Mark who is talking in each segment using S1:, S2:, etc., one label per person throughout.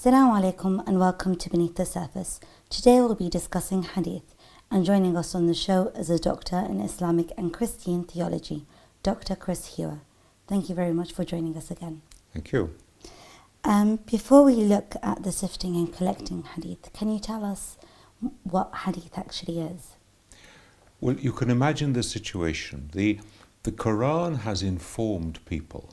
S1: Assalamu alaikum and welcome to Beneath the Surface. Today we'll be discussing hadith, and joining us on the show is a doctor in Islamic and Christian theology, Dr. ChrisHewer. Thank you very much for joining us again.
S2: Thank you.
S1: Before we look at the sifting and collecting hadith, can you tell us what hadith actually is?
S2: Well, you can imagine the situation. The Quran has informed people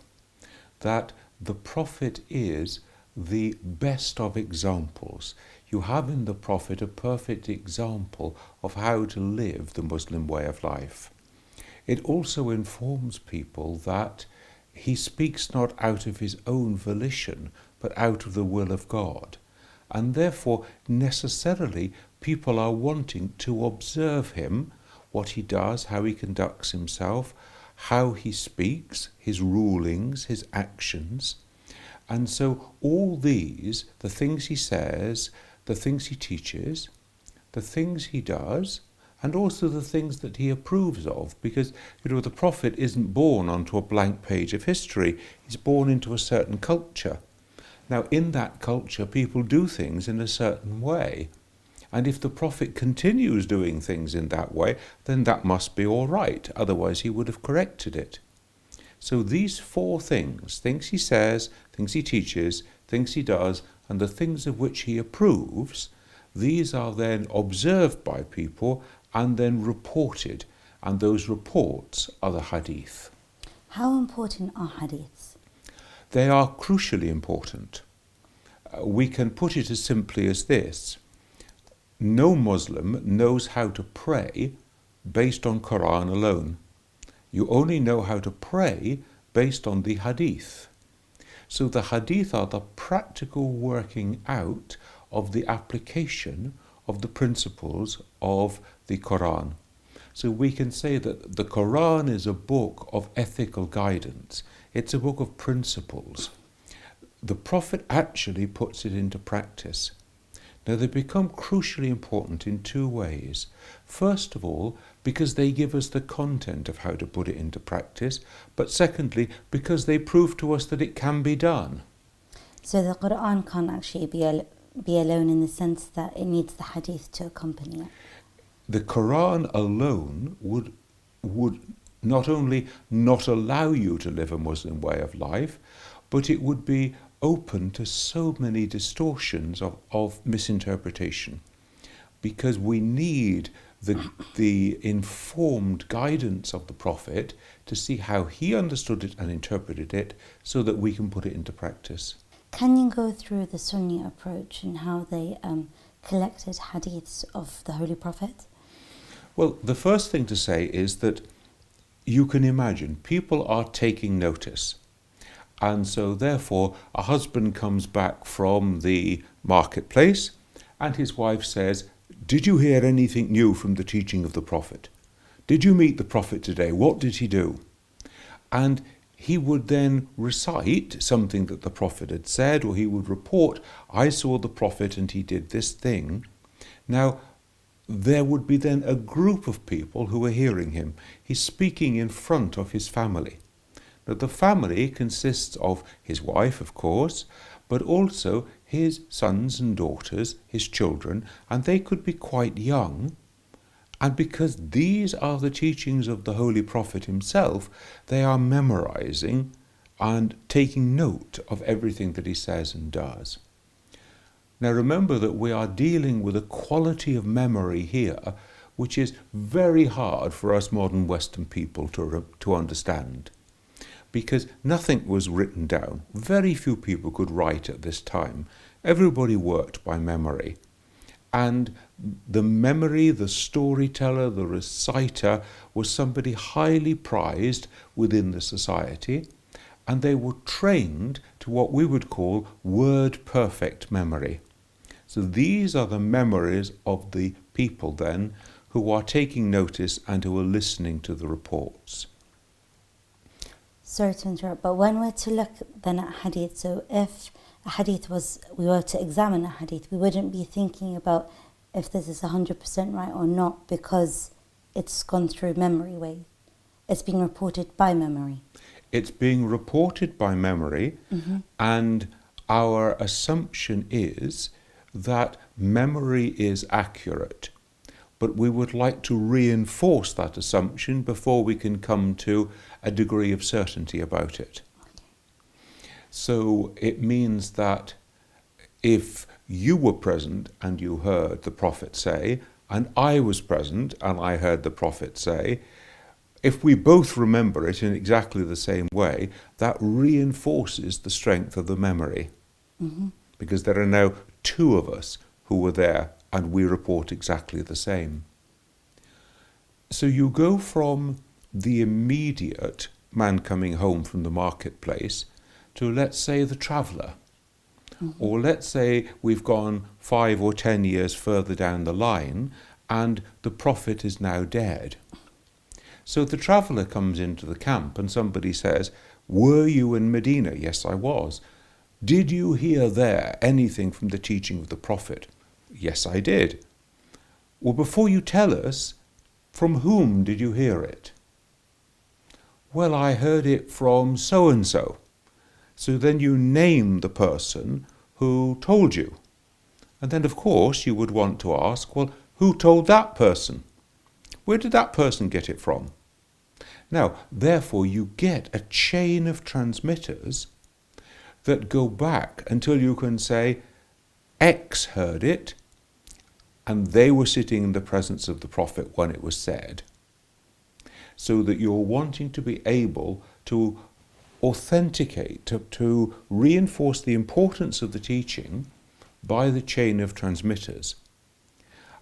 S2: that the Prophet is the best of examples. You have in the Prophet a perfect example of how to live the Muslim way of life. It also informs people that he speaks not out of his own volition, but out of the will of God. And therefore, necessarily, people are wanting to observe him, what he does, how he conducts himself, how he speaks, his rulings, his actions. And so all these, the things he says, the things he teaches, the things he does, and also the things that he approves of, because, the Prophet isn't born onto a blank page of history. He's born into a certain culture. Now, in that culture, people do things in a certain way. And if the Prophet continues doing things in that way, then that must be all right. Otherwise, he would have corrected it. So these four things he says, things he teaches, things he does, and the things of which he approves, these are then observed by people and then reported. And those reports are the hadith.
S1: How important are hadiths?
S2: They are crucially important. We can put it as simply as this. No Muslim knows how to pray based on Quran alone. You only know how to pray based on the hadith. So the hadith are the practical working out of the application of the principles of the Quran. So we can say that the Quran is a book of ethical guidance. It's a book of principles. The Prophet actually puts it into practice. Now, they become crucially important in two ways. First of all, because they give us the content of how to put it into practice, but secondly, because they prove to us that it can be done.
S1: So the Quran can't actually be alone in the sense that it needs the hadith to accompany it.
S2: The Quran alone would not only not allow you to live a Muslim way of life, but it would be open to so many distortions of misinterpretation, because we need the informed guidance of the Prophet to see how he understood it and interpreted it so that we can put it into practice.
S1: Can you go through the Sunni approach and how they collected hadiths of the Holy Prophet?
S2: Well, the first thing to say is that you can imagine people are taking notice. And so therefore a husband comes back from the marketplace and his wife says, "Did you hear anything new from the teaching of the Prophet? Did you meet the Prophet today? What did he do?" And he would then recite something that the Prophet had said, or he would report, "I saw the Prophet and he did this thing." Now, there would be then a group of people who are hearing him. He's speaking in front of his family. Now, the family consists of his wife, of course, but also his sons and daughters, his children, and they could be quite young. And because these are the teachings of the Holy Prophet himself, they are memorizing and taking note of everything that he says and does. Now, remember that we are dealing with a quality of memory here which is very hard for us modern Western people to understand. Because nothing was written down. Very few people could write at this time. Everybody worked by memory. And the memory, the storyteller, the reciter was somebody highly prized within the society, and they were trained to what we would call word-perfect memory. So these are the memories of the people then who are taking notice and who are listening to the reports.
S1: Sorry to interrupt, but when we're to look then at hadith, so if a hadith we were to examine a hadith, we wouldn't be thinking about if this is 100% right or not because it's gone through memory way. It's being reported by memory.
S2: It's being reported by memory, and our assumption is that memory is accurate, but we would like to reinforce that assumption before we can come to a degree of certainty about it. So it means that if you were present and you heard the prophet say, and I was present and I heard the prophet say, if we both remember it in exactly the same way, that reinforces the strength of the memory.
S1: Mm-hmm.
S2: Because there are now two of us who were there and we report exactly the same. So you go from the immediate man coming home from the marketplace to, let's say, the traveller. Mm-hmm. Or let's say we've gone 5 or 10 years further down the line and the prophet is now dead. So the traveller comes into the camp and somebody says, "Were you in Medina?" "Yes, I was." "Did you hear there anything from the teaching of the prophet?" "Yes, I did." "Well, before you tell us, from whom did you hear it?" "Well, I heard it from so-and-so." So then you name the person who told you. And then, of course, you would want to ask, well, who told that person? Where did that person get it from? Now, therefore, you get a chain of transmitters that go back until you can say, X heard it, and they were sitting in the presence of the prophet when it was said. So that you're wanting to be able to authenticate, to reinforce the importance of the teaching by the chain of transmitters.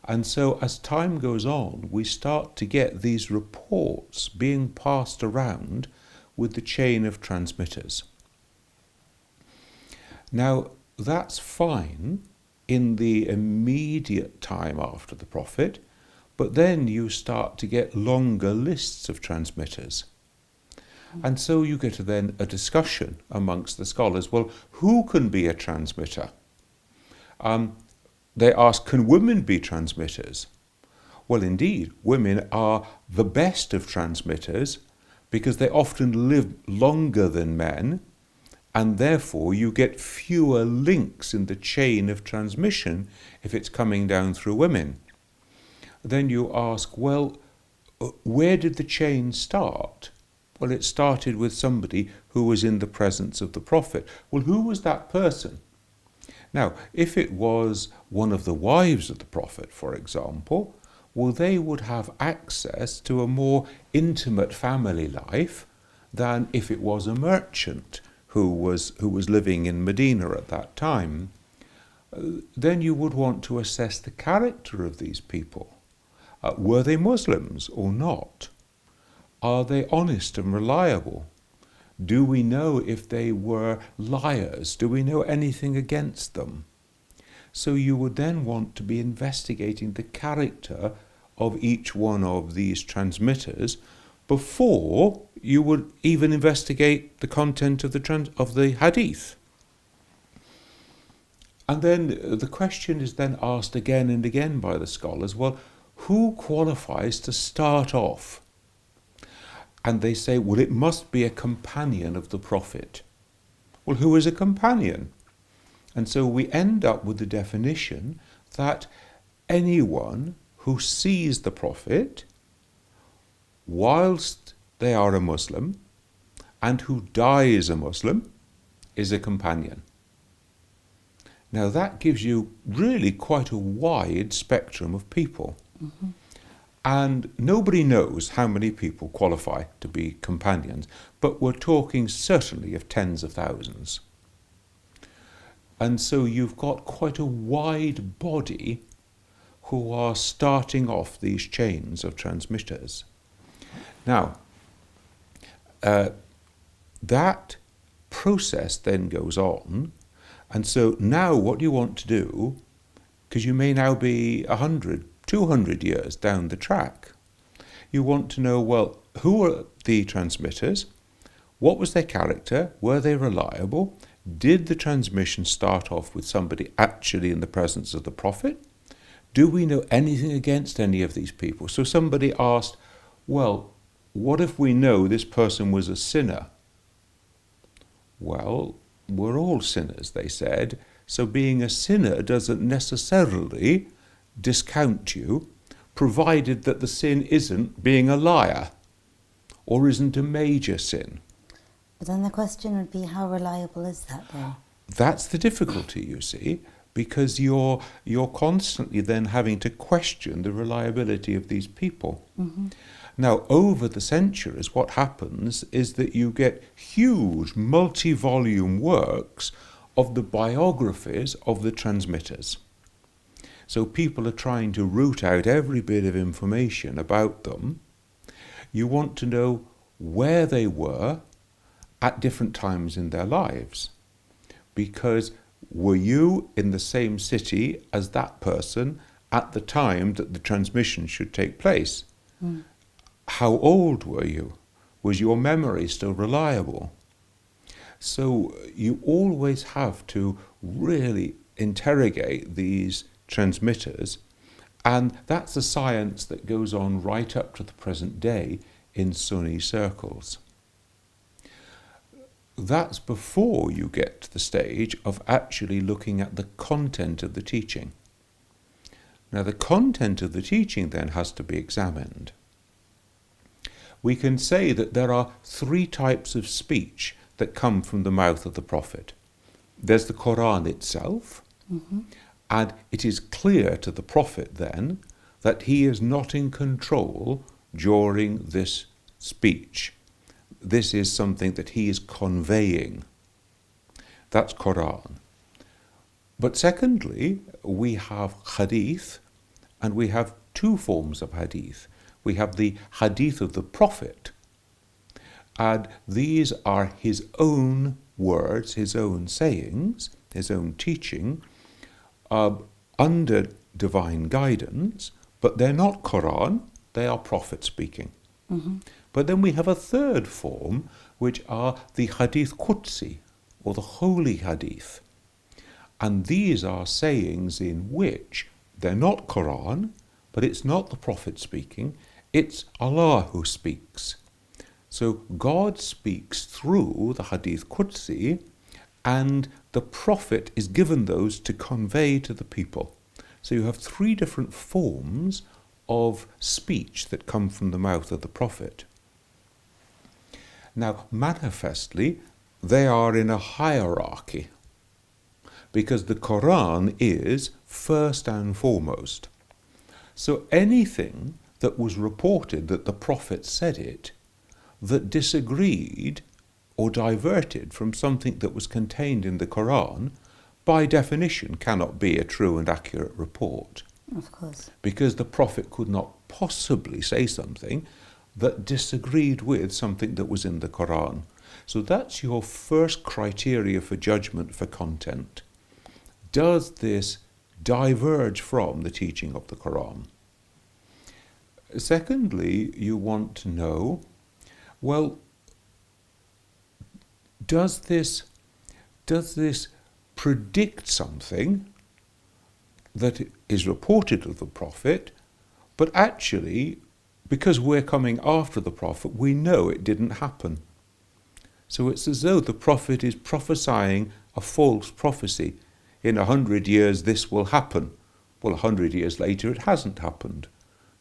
S2: And so as time goes on, we start to get these reports being passed around with the chain of transmitters. Now, that's fine in the immediate time after the prophet, but then you start to get longer lists of transmitters. And so you get then a discussion amongst the scholars. Well, who can be a transmitter? They ask, can women be transmitters? Well, indeed, women are the best of transmitters because they often live longer than men, and therefore you get fewer links in the chain of transmission if it's coming down through women. Then you ask, well, where did the chain start? Well, it started with somebody who was in the presence of the prophet. Well, who was that person? Now, if it was one of the wives of the prophet, for example, well, they would have access to a more intimate family life than if it was a merchant who was living in Medina at that time. Then you would want to assess the character of these people. Were they Muslims or not? Are they honest and reliable? Do we know if they were liars? Do we know anything against them? So you would then want to be investigating the character of each one of these transmitters before you would even investigate the content of the hadith. And then the question is then asked again and again by the scholars, well, who qualifies to start off? And they say, well, it must be a companion of the prophet. Well, who is a companion? And so we end up with the definition that anyone who sees the prophet whilst they are a Muslim and who dies a Muslim is a companion. Now that gives you really quite a wide spectrum of people. Mm-hmm. And nobody knows how many people qualify to be companions, but we're talking certainly of tens of thousands. And so you've got quite a wide body who are starting off these chains of transmitters. Now, that process then goes on, and so now what you want to do, because you may now be 100, 200 years down the track, you want to know, well, who are the transmitters? What was their character? Were they reliable? Did the transmission start off with somebody actually in the presence of the prophet? Do we know anything against any of these people? So somebody asked, well, what if we know this person was a sinner? Well, we're all sinners, they said, so being a sinner doesn't necessarily discount you, provided that the sin isn't being a liar or isn't a major sin.
S1: But then the question would be, how reliable is that though?
S2: That's the difficulty, you see, because you're constantly then having to question the reliability of these people.
S1: Mm-hmm.
S2: Now, over the centuries, what happens is that you get huge multi-volume works of the biographies of the transmitters. So people are trying to root out every bit of information about them. You want to know where they were at different times in their lives. Because were you in the same city as that person at the time that the transmission should take place?
S1: Mm.
S2: How old were you? Was your memory still reliable? So you always have to really interrogate these transmitters, and that's a science that goes on right up to the present day in Sunni circles. That's before you get to the stage of actually looking at the content of the teaching. Now, the content of the teaching then has to be examined. We can say that there are three types of speech that come from the mouth of the Prophet. There's the Quran itself,
S1: Mm-hmm.
S2: and it is clear to the Prophet then that he is not in control during this speech. This is something that he is conveying. That's Quran. But secondly, we have Hadith, and we have two forms of Hadith. We have the Hadith of the Prophet, and these are his own words, his own sayings, his own teaching, under divine guidance, but they're not Quran, they are Prophet speaking.
S1: Mm-hmm.
S2: But then we have a third form, which are the Hadith Qudsi, or the Holy Hadith. And these are sayings in which they're not Quran, but it's not the Prophet speaking, it's Allah who speaks. So God speaks through the Hadith Qudsi, and the Prophet is given those to convey to the people. So you have three different forms of speech that come from the mouth of the Prophet. Now, manifestly, they are in a hierarchy, because the Quran is first and foremost. So anything that was reported that the Prophet said it, that disagreed or diverted from something that was contained in the Quran, by definition cannot be a true and accurate report.
S1: Of course.
S2: Because the Prophet could not possibly say something that disagreed with something that was in the Quran. So that's your first criteria for judgment for content. Does this diverge from the teaching of the Quran? Secondly, you want to know, well, does this predict something that is reported of the Prophet, but actually, because we're coming after the Prophet, we know it didn't happen. So it's as though the Prophet is prophesying a false prophecy. In 100 years this will happen. Well, 100 years later it hasn't happened.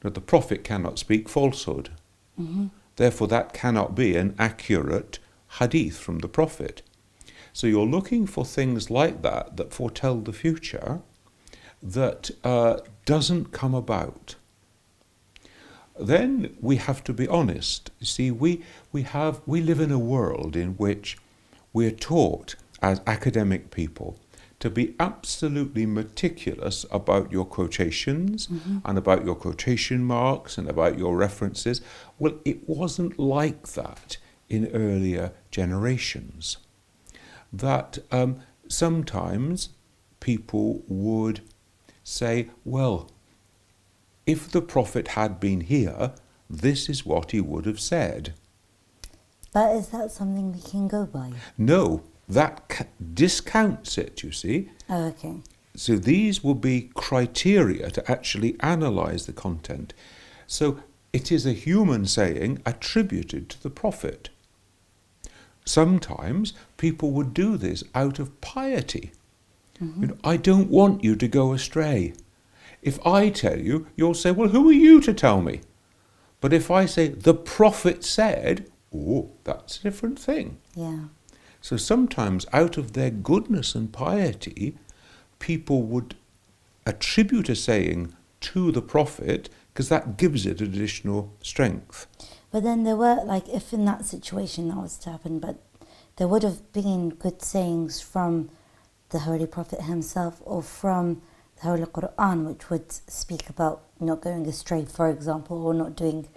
S2: Now, the Prophet cannot speak falsehood.
S1: Mm-hmm.
S2: Therefore, that cannot be an accurate hadith from the Prophet. So you're looking for things like that that foretell the future that doesn't come about. Then we have to be honest. You see, we live in a world in which we're taught as academic people to be absolutely meticulous about your quotations,
S1: Mm-hmm.
S2: and about your quotation marks and about your references. Well, it wasn't like that in earlier generations. That sometimes people would say, well, if the Prophet had been here, this is what he would have said.
S1: But is that something we can go by?
S2: No, that discounts it, you see.
S1: Oh, okay.
S2: So these will be criteria to actually analyze the content. So it is a human saying attributed to the Prophet. sometimes people would do this out of piety. You know, I don't want you to go astray. If I tell you, you'll say, well, who are you to tell me? But if I say, the Prophet said, oh, that's a different thing.
S1: Yeah.
S2: So sometimes out of their goodness and piety, people would attribute a saying to the Prophet because that gives it additional strength.
S1: But then there were, like, if in that situation that was to happen, but there would have been good sayings from the Holy Prophet himself or from the Holy Quran, which would speak about not going astray, for example, or not doing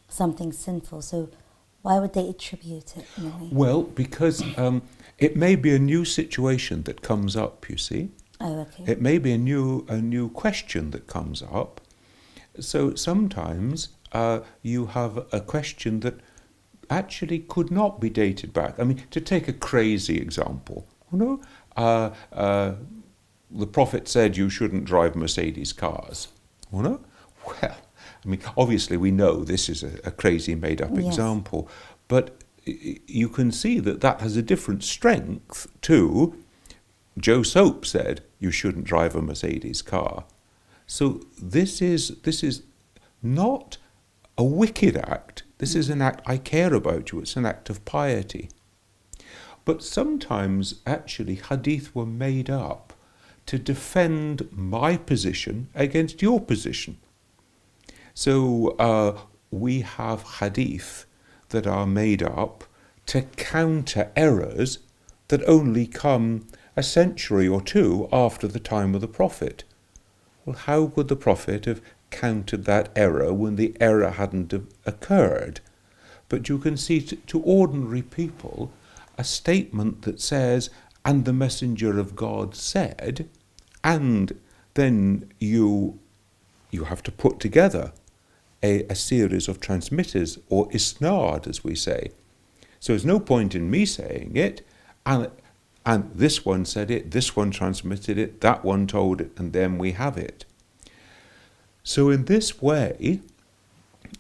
S1: something sinful. So why would they attribute it in a way?
S2: Well, because it may be a new situation that comes up, you see.
S1: Oh, okay.
S2: It may be a new question that comes up. So sometimes you have a question that actually could not be dated back. I mean, to take a crazy example, the Prophet said you shouldn't drive Mercedes cars. Well, I mean, obviously we know this is a crazy made-up example, but you can see that has a different strength to Joe Soap said you shouldn't drive a Mercedes car. So this is not a wicked act. This is an act, I care about you. It's an act of piety. But sometimes actually hadith were made up to defend my position against your position. So we have hadith that are made up to counter errors that only come a century or two after the time of the Prophet. Well, how could the Prophet have countered that error when the error hadn't occurred? But you can see to ordinary people a statement that says, and the Messenger of God said, and then you have to put together a series of transmitters, or isnad, as we say. So there's no point in me saying it, and this one said it, this one transmitted it, that one told it, and then we have it. So in this way,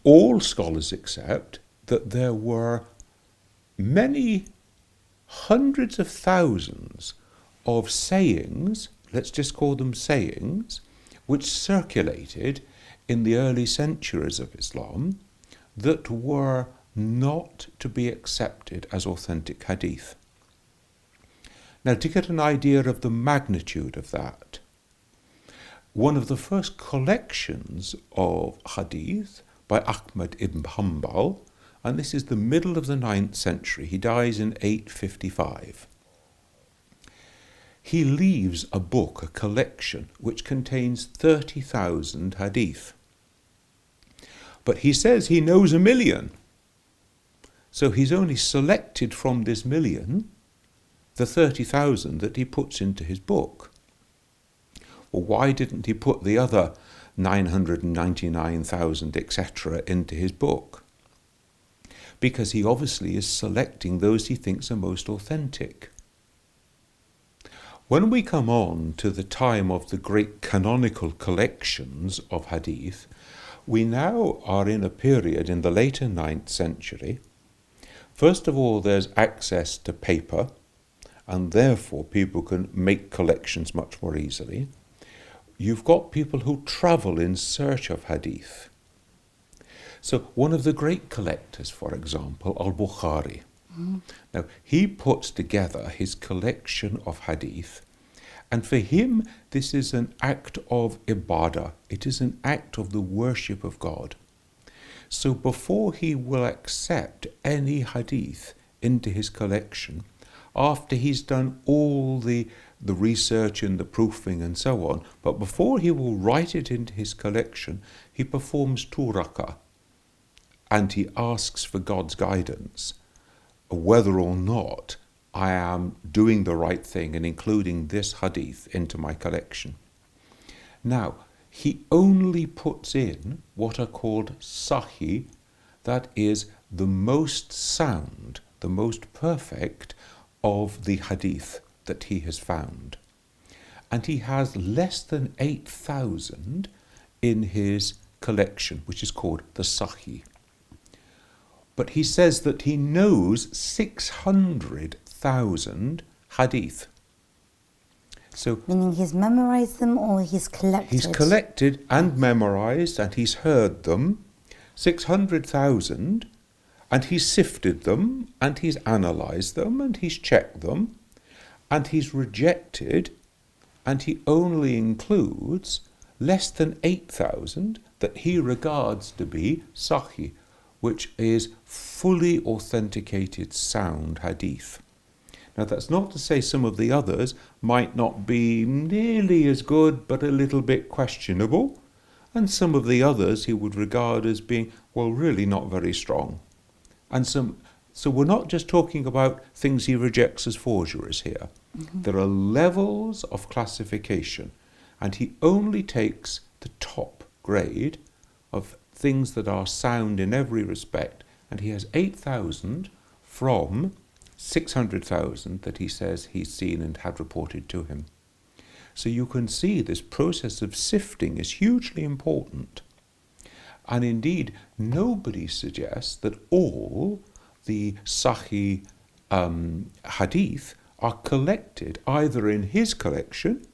S2: all scholars accept that there were many hundreds of thousands of sayings, let's just call them sayings, which circulated in the early centuries of Islam that were not to be accepted as authentic hadith. Now, to get an idea of the magnitude of that, one of the first collections of hadith by Ahmad ibn Hanbal, and this is the middle of the 9th century, he dies in 855. He leaves a book, a collection, which contains 30,000 hadith. But he says he knows 1,000,000. So he's only selected from this 1,000,000 the 30,000 that he puts into his book. Well, why didn't he put the other 999,000, etc., into his book? Because he obviously is selecting those he thinks are most authentic. When we come on to the time of the great canonical collections of hadith, we now are in a period in the later 9th century. First of all, there's access to paper, and therefore people can make collections much more easily. You've got people who travel in search of hadith. So one of the great collectors, for example, al-Bukhari. Now, he puts together his collection of hadith, and for him this is an act of ibadah. It is an act of the worship of God. So before he will accept any hadith into his collection, after he's done all the research and the proofing and so on, but before he will write it into his collection, he performs 2 rak'ah, and he asks for God's guidance, whether or not I am doing the right thing and including this hadith into my collection. Now, he only puts in what are called sahih, that is the most sound, the most perfect of the hadith that he has found. And he has less than 8,000 in his collection, which is called the sahih. but he says that he knows 600,000 hadith. So
S1: Meaning he's memorized them or he's collected?
S2: he's collected and memorized, and he's heard them, 600,000, and he's sifted them, and he's analysed them, and he's checked them, and he's rejected, and he only includes less than 8,000 that he regards to be sahih, which is fully authenticated sound hadith. Now, that's not to say some of the others might not be nearly as good, but a little bit questionable, and some of the others he would regard as being, well, really not very strong. And so we're not just talking about things he rejects as forgeries here. Mm-hmm. There are levels of classification, and he only takes the top grade of things that are sound in every respect, and he has 8,000 from 600,000 that he says he's seen and had reported to him. So you can see this process of sifting is hugely important. And indeed, nobody suggests that all the Sahih hadith are collected either in his collection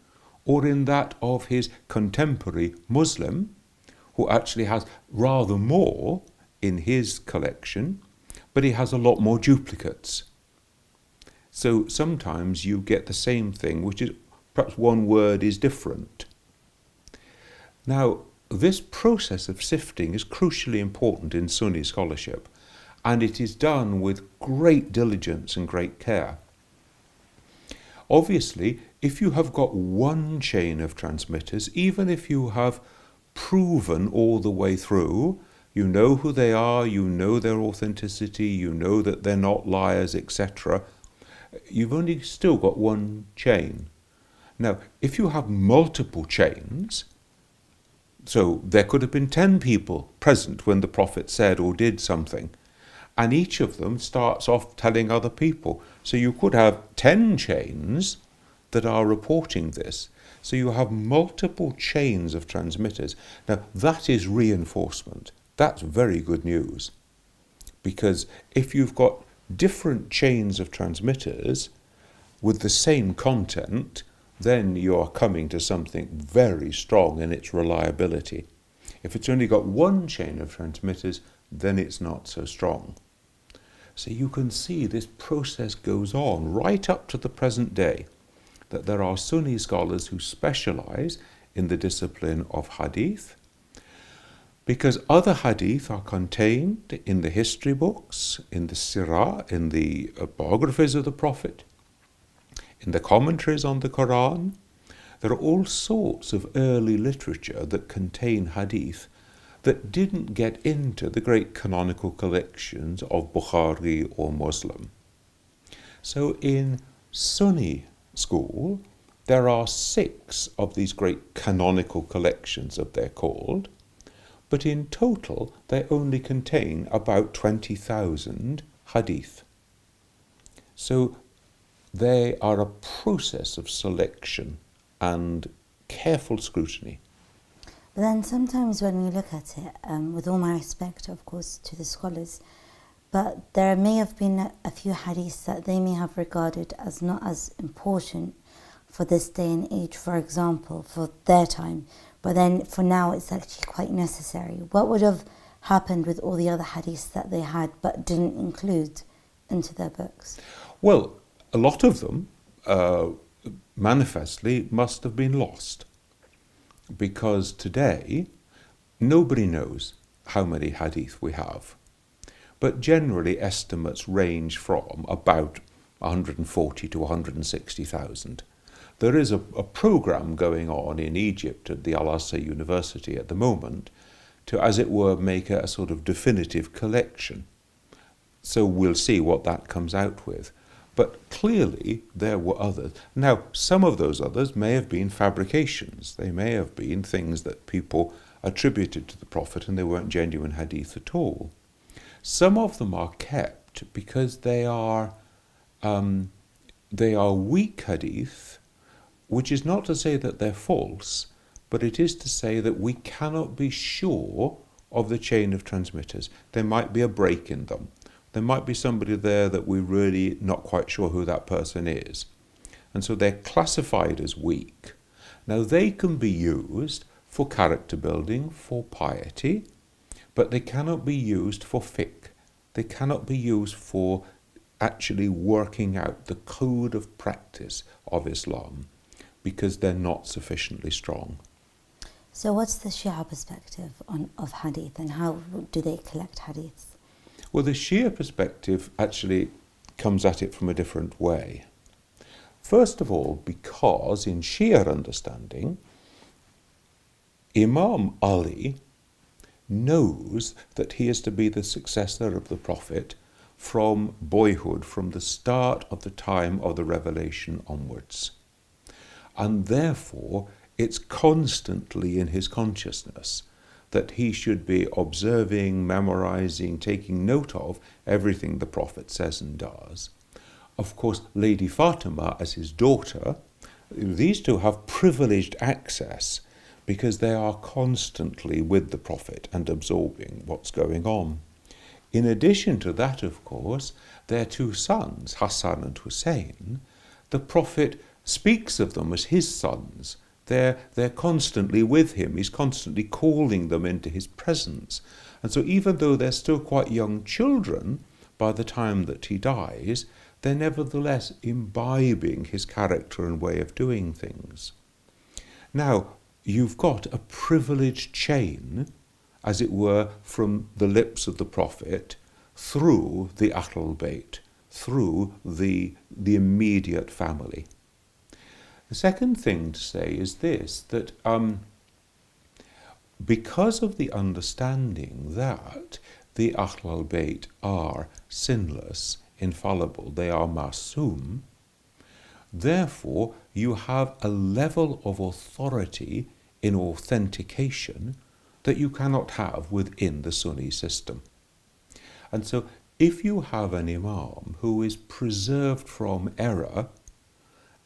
S2: or in that of his contemporary Muslim, who actually has rather more in his collection, but he has a lot more duplicates. So sometimes you get the same thing, which is perhaps one word is different. Now, this process of sifting is crucially important in Sunni scholarship, and it is done with great diligence and great care. Obviously, if you have got one chain of transmitters, even if you have proven all the way through, you know who they are, you know their authenticity, you know that they're not liars, etc., you've only still got one chain. Now, if you have multiple chains, so there could have been 10 people present when the Prophet said or did something, and each of them starts off telling other people. So you could have 10 chains that are reporting this. So you have multiple chains of transmitters. Now, that is reinforcement. That's very good news. Because if you've got different chains of transmitters with the same content, then you are coming to something very strong in its reliability. If it's only got one chain of transmitters, then it's not so strong. So you can see this process goes on right up to the present day, that there are Sunni scholars who specialize in the discipline of hadith, because other hadith are contained in the history books, in the sirah, in the biographies of the Prophet, in the commentaries on the Quran. There are all sorts of early literature that contain hadith that didn't get into the great canonical collections of Bukhari or Muslim. So in Sunni school, there are 6 of these great canonical collections, as they're called, but in total they only contain about 20,000 hadith. So they are a process of selection and careful scrutiny.
S1: But then sometimes when we look at it, with all my respect, of course, to the scholars, but there may have been a few hadiths that they may have regarded as not as important for this day and age, for example, for their time. But then for now, it's actually quite necessary. What would have happened with all the other hadiths that they had but didn't include into their books?
S2: Well, a lot of them manifestly must have been lost, because today nobody knows how many hadith we have. But generally estimates range from about 140 to 160,000. There is a program going on in Egypt at the Al-Azhar University at the moment to, as it were, make a sort of definitive collection. So we'll see what that comes out with. But clearly there were others. Now, some of those others may have been fabrications. They may have been things that people attributed to the Prophet and they weren't genuine hadith at all. Some of them are kept because they are weak hadith, which is not to say that they're false, but it is to say that we cannot be sure of the chain of transmitters. There might be a break in them. there might be somebody there that we're really not quite sure who that person is. And so they're classified as weak. Now they can be used for character building, for piety, but they cannot be used for fiqh. They cannot be used for actually working out the code of practice of Islam, because they're not sufficiently strong.
S1: So what's the Shia perspective of hadith, and how do they collect hadiths?
S2: Well, the Shia perspective actually comes at it from a different way. First of all, because in Shia understanding, Imam Ali knows that he is to be the successor of the Prophet from boyhood, from the start of the time of the revelation onwards. And therefore, it's constantly in his consciousness that he should be observing, memorizing, taking note of everything the Prophet says and does. Of course, Lady Fatima, as his daughter, these two have privileged access because they are constantly with the Prophet and absorbing what's going on. In addition to that, of course, their two sons, Hassan and Hussein, the Prophet speaks of them as his sons. They're constantly with him. He's constantly calling them into his presence. And so even though they're still quite young children by the time that he dies, they're nevertheless imbibing his character and way of doing things. Now, you've got a privileged chain, as it were, from the lips of the Prophet through the Ahlul Bayt, through the immediate family. The second thing to say is this, that because of the understanding that the Ahlul Bayt are sinless, infallible, they are masum, therefore you have a level of authority in authentication that you cannot have within the Sunni system. And so if you have an imam who is preserved from error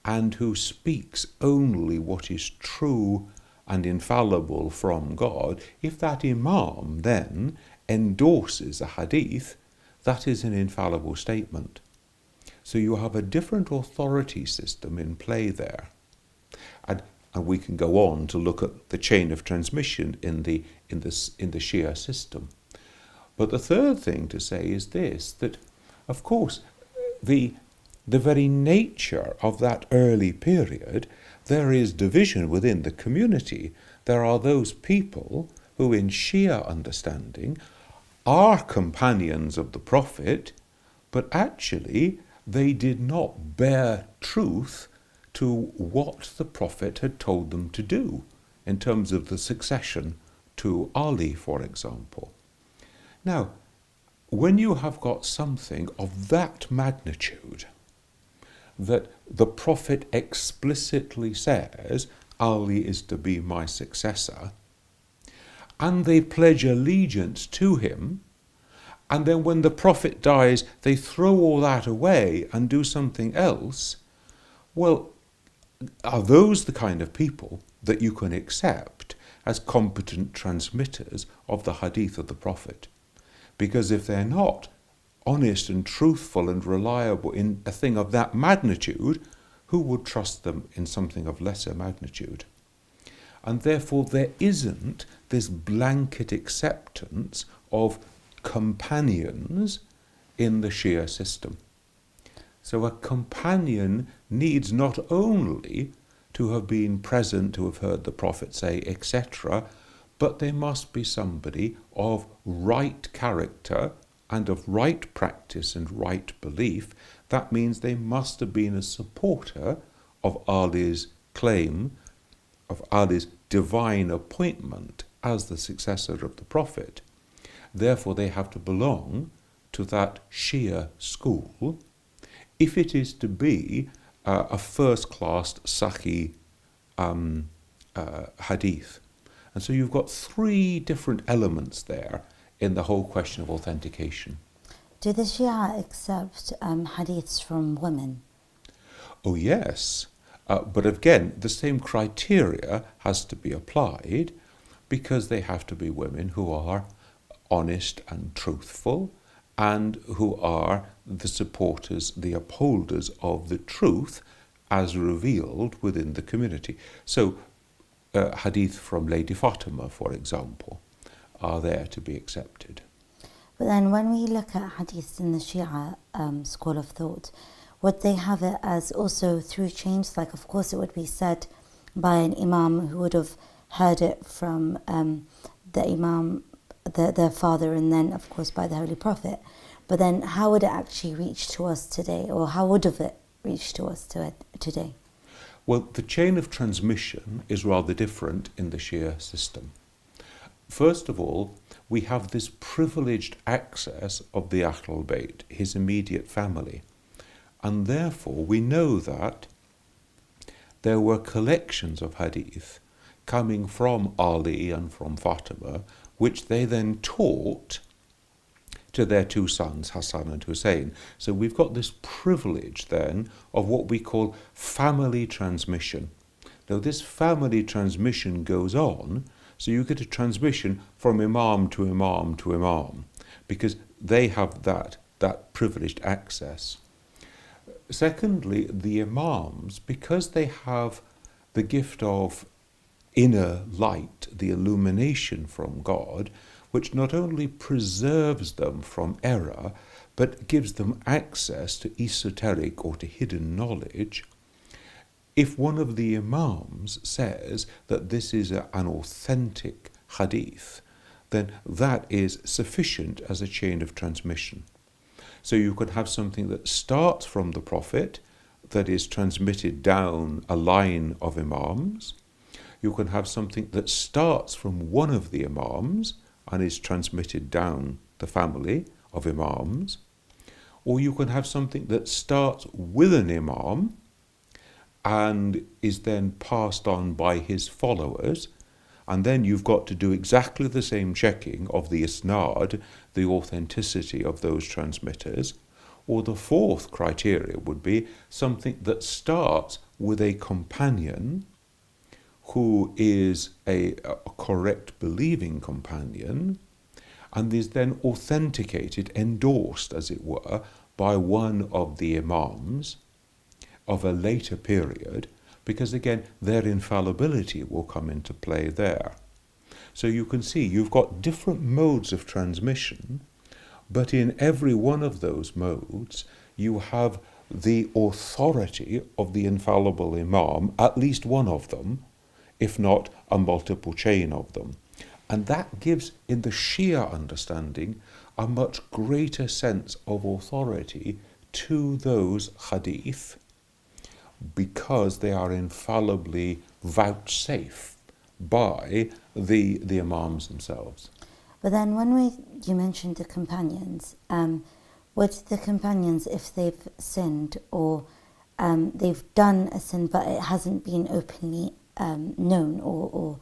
S2: and who speaks only what is true and infallible from God, if that imam then endorses a hadith, that is an infallible statement. So you have a different authority system in play there. And we can go on to look at the chain of transmission in the Shia system. But the third thing to say is this, that of course the very nature of that early period, there is division within the community. There are those people who in Shia understanding are companions of the Prophet, but actually they did not bear truth to what the Prophet had told them to do in terms of the succession to Ali, for example. Now, when you have got something of that magnitude, that the Prophet explicitly says, Ali is to be my successor, and they pledge allegiance to him, and then when the Prophet dies, they throw all that away and do something else, well, are those the kind of people that you can accept as competent transmitters of the hadith of the Prophet? Because if they're not honest and truthful and reliable in a thing of that magnitude, who would trust them in something of lesser magnitude? And therefore there isn't this blanket acceptance of companions in the Shia system. So a companion needs not only to have been present, to have heard the Prophet say, etc., but they must be somebody of right character and of right practice and right belief. That means they must have been a supporter of Ali's claim, of Ali's divine appointment as the successor of the Prophet. Therefore they have to belong to that Shia school if it is to be a first-class Sahih hadith. And so you've got three different elements there in the whole question of authentication.
S1: Do the Shia accept hadiths from women?
S2: Oh yes, but again the same criteria has to be applied, because they have to be women who are honest and truthful and who are the supporters, the upholders of the truth as revealed within the community. So, hadith from Lady Fatima, for example, are there to be accepted.
S1: But then when we look at hadiths in the Shia school of thought, would they have it as also through chains? Like, of course, it would be said by an imam who would have heard it from the imam, their father, and then, of course, by the Holy Prophet. But then how would it actually reach to us today? Or how would have it reached to us today?
S2: Well, the chain of transmission is rather different in the Shia system. First of all, we have this privileged access of the Ahlul Bayt, his immediate family. And therefore, we know that there were collections of hadith coming from Ali and from Fatima, which they then taught to their two sons, Hassan and Hussein. So we've got this privilege then of what we call family transmission. Now this family transmission goes on, so you get a transmission from imam to imam to imam, because they have that privileged access. Secondly, the imams, because they have the gift of inner light, the illumination from God, which not only preserves them from error, but gives them access to esoteric or to hidden knowledge. If one of the imams says that this is an authentic hadith, then that is sufficient as a chain of transmission. So you could have something that starts from the Prophet, that is transmitted down a line of imams. You can have something that starts from one of the imams and is transmitted down the family of imams. Or you can have something that starts with an imam and is then passed on by his followers, and then you've got to do exactly the same checking of the isnad, the authenticity of those transmitters. Or the fourth criteria would be something that starts with a companion who is a correct believing companion, and is then authenticated, endorsed as it were, by one of the imams of a later period, because again their infallibility will come into play there. So you can see you've got different modes of transmission, but in every one of those modes you have the authority of the infallible imam, at least one of them, if not a multiple chain of them. And that gives, in the Shia understanding, a much greater sense of authority to those hadith, because they are infallibly vouchsafed by the imams themselves.
S1: But then you mentioned the companions, would the companions, if they've sinned or they've done a sin but it hasn't been openly known, or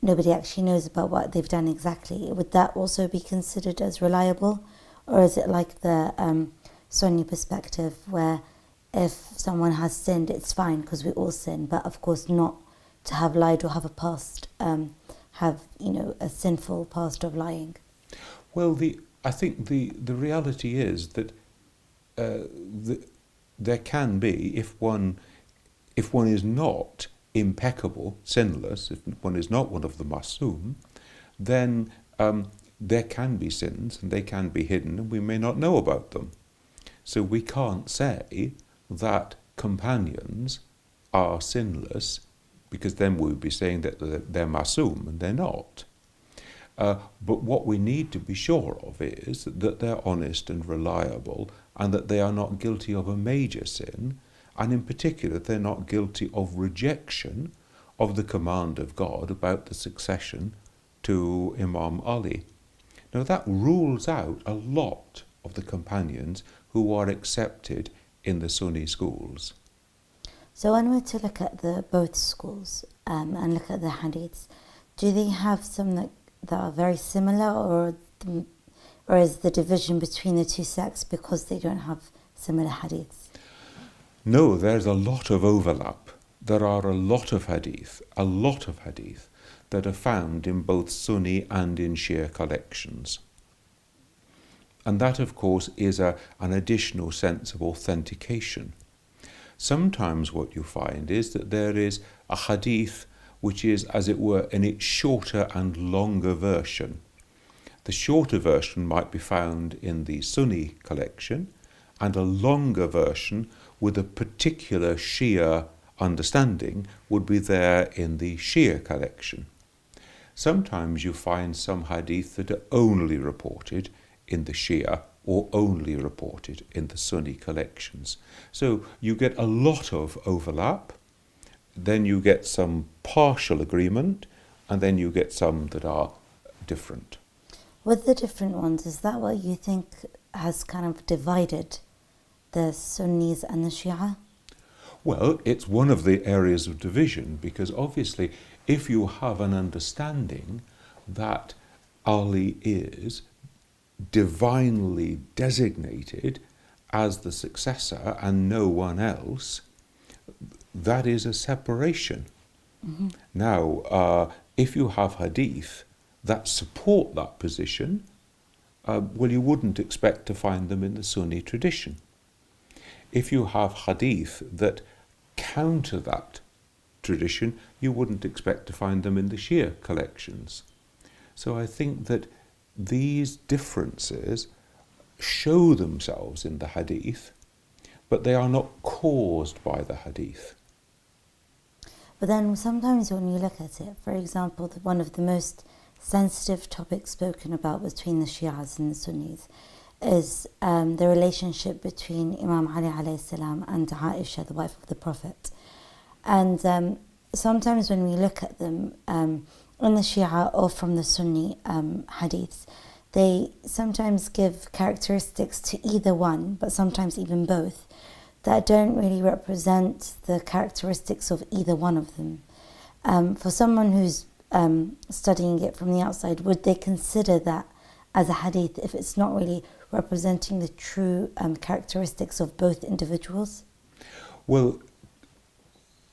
S1: nobody actually knows about what they've done exactly, would that also be considered as reliable? Or is it like the Sunni perspective, where if someone has sinned, it's fine because we all sin, but of course not to have lied or have a past, a sinful past of lying?
S2: Well, I think the reality is that there can be, if one is not impeccable, sinless, if one is not one of the masum, then there can be sins and they can be hidden and we may not know about them. So we can't say that companions are sinless, because then we would be saying that they're masum, and they're not. But what we need to be sure of is that they're honest and reliable, and that they are not guilty of a major sin, and in particular they're not guilty of rejection of the command of God about the succession to Imam Ali. Now that rules out a lot of the companions who are accepted in the Sunni schools.
S1: So when we're to look at both schools and look at the hadiths, do they have some that are very similar, or is the division between the two sects because they don't have similar hadiths?
S2: No, there's a lot of overlap. There are a lot of hadith that are found in both Sunni and in Shia collections. And that, of course, is an additional sense of authentication. Sometimes what you find is that there is a hadith which is, as it were, in its shorter and longer version. The shorter version might be found in the Sunni collection, and a longer version with a particular Shia understanding would be there in the Shia collection. Sometimes you find some hadith that are only reported in the Shia or only reported in the Sunni collections. So you get a lot of overlap, then you get some partial agreement, and then you get some that are different.
S1: With the different ones, is that what you think has kind of divided the Sunnis and the Shia?
S2: Well, it's one of the areas of division, because obviously if you have an understanding that Ali is divinely designated as the successor and no one else, that is a separation.
S1: Mm-hmm.
S2: Now, if you have hadith that support that position, well, you wouldn't expect to find them in the Sunni tradition. If you have hadith that counter that tradition, you wouldn't expect to find them in the Shia collections. So I think that these differences show themselves in the hadith, but they are not caused by the hadith.
S1: But then sometimes when you look at it, for example, one of the most sensitive topics spoken about between the Shias and the Sunnis is the relationship between Imam Ali alayhi salam and Aisha, the wife of the Prophet. And sometimes when we look at them in the Shia or from the Sunni hadiths, they sometimes give characteristics to either one, but sometimes even both, that don't really represent the characteristics of either one of them. For someone who's studying it from the outside, would they consider that as a hadith if it's not really representing the true characteristics of both individuals?
S2: Well,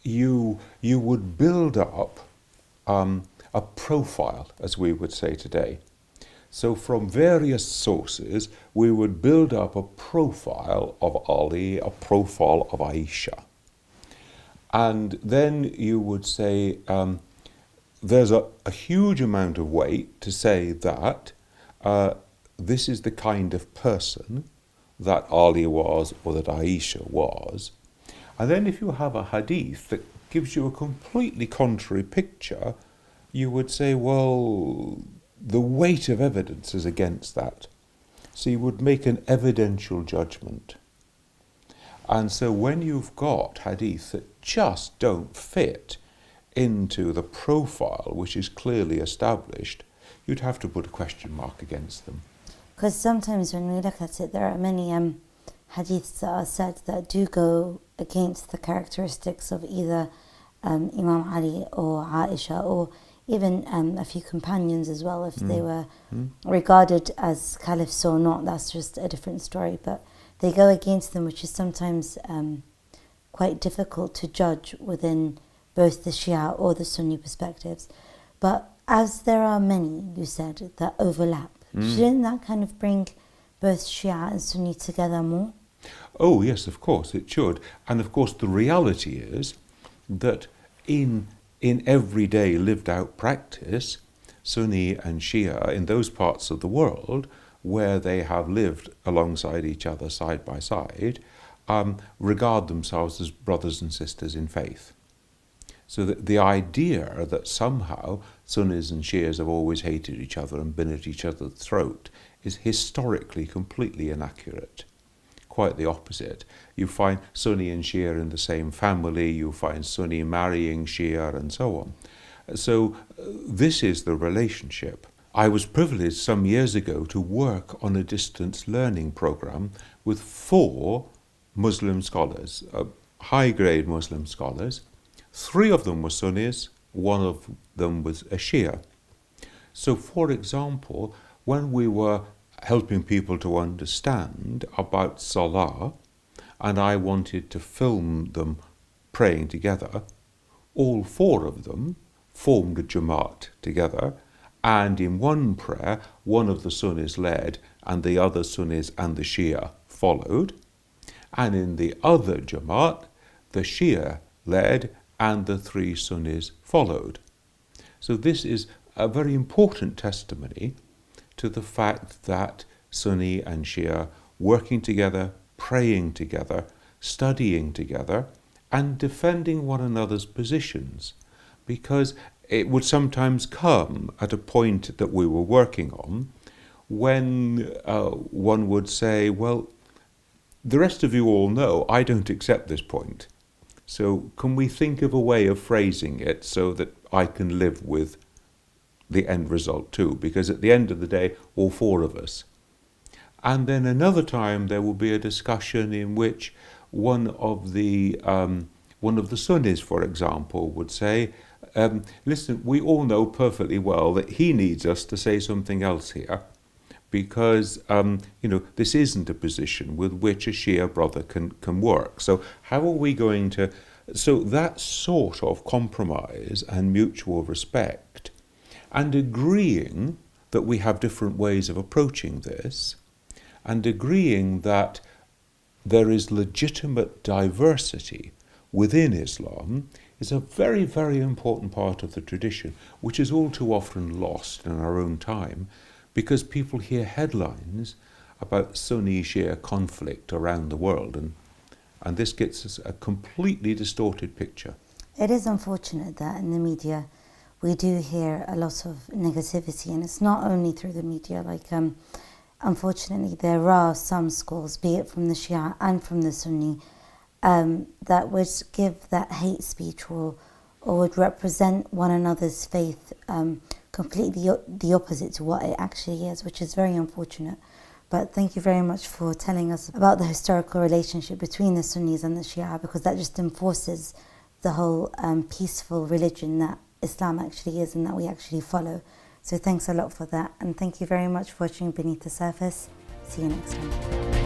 S2: you would build up a profile, as we would say today. So from various sources, we would build up a profile of Ali, a profile of Aisha. And then you would say there's a huge amount of weight to say that this is the kind of person that Ali was or that Aisha was. And then if you have a hadith that gives you a completely contrary picture, you would say, well, the weight of evidence is against that. So you would make an evidential judgment. And so when you've got hadith that just don't fit into the profile which is clearly established, you'd have to put a question mark against them.
S1: Because sometimes when we look at it, there are many hadiths that are said that do go against the characteristics of either Imam Ali or Aisha, or even a few companions as well, if they were regarded as caliphs or not. That's just a different story, but they go against them, which is sometimes quite difficult to judge within both the Shia or the Sunni perspectives. But as there are many, you said, that overlap, shouldn't that kind of bring both Shia and Sunni together more?
S2: Oh yes, of course it should. And of course the reality is that in everyday lived out practice, Sunni and Shia in those parts of the world where they have lived alongside each other side by side, regard themselves as brothers and sisters in faith. So that the idea that somehow Sunnis and Shias have always hated each other and been at each other's throat is historically completely inaccurate. Quite the opposite. You find Sunni and Shia in the same family, you find Sunni marrying Shia and so on. So this is the relationship. I was privileged some years ago to work on a distance learning program with 4 Muslim scholars, high-grade Muslim scholars. 3 of them were Sunnis, 1 of them was a Shia. So for example, when we were helping people to understand about Salah, and I wanted to film them praying together, all 4 of them formed a Jamaat together, and in one prayer, one of the Sunnis led, and the other Sunnis and the Shia followed. And in the other Jamaat, the Shia led and the 3 Sunnis followed. So this is a very important testimony to the fact that Sunni and Shia working together, praying together, studying together, and defending one another's positions, because it would sometimes come at a point that we were working on when one would say, well, the rest of you all know I don't accept this point. So can we think of a way of phrasing it so that I can live with the end result too? Because at the end of the day, all 4 of us. And then another time there will be a discussion in which one of the Sunnis, for example, would say, listen, we all know perfectly well that he needs us to say something else here, because this isn't a position with which a Shia brother can work. So how are we going to... So that sort of compromise and mutual respect and agreeing that we have different ways of approaching this and agreeing that there is legitimate diversity within Islam is a very, very important part of the tradition, which is all too often lost in our own time, because people hear headlines about Sunni-Shia conflict around the world, and this gets us a completely distorted picture.
S1: It is unfortunate that in the media we do hear a lot of negativity, and it's not only through the media. Unfortunately, there are some schools, be it from the Shia and from the Sunni, that would give that hate speech or would represent one another's faith completely the opposite to what it actually is, which is very unfortunate. But thank you very much for telling us about the historical relationship between the Sunnis and the Shia, because that just enforces the whole peaceful religion that Islam actually is and that we actually follow. So thanks a lot for that, and thank you very much for watching Beneath the Surface. See you next time.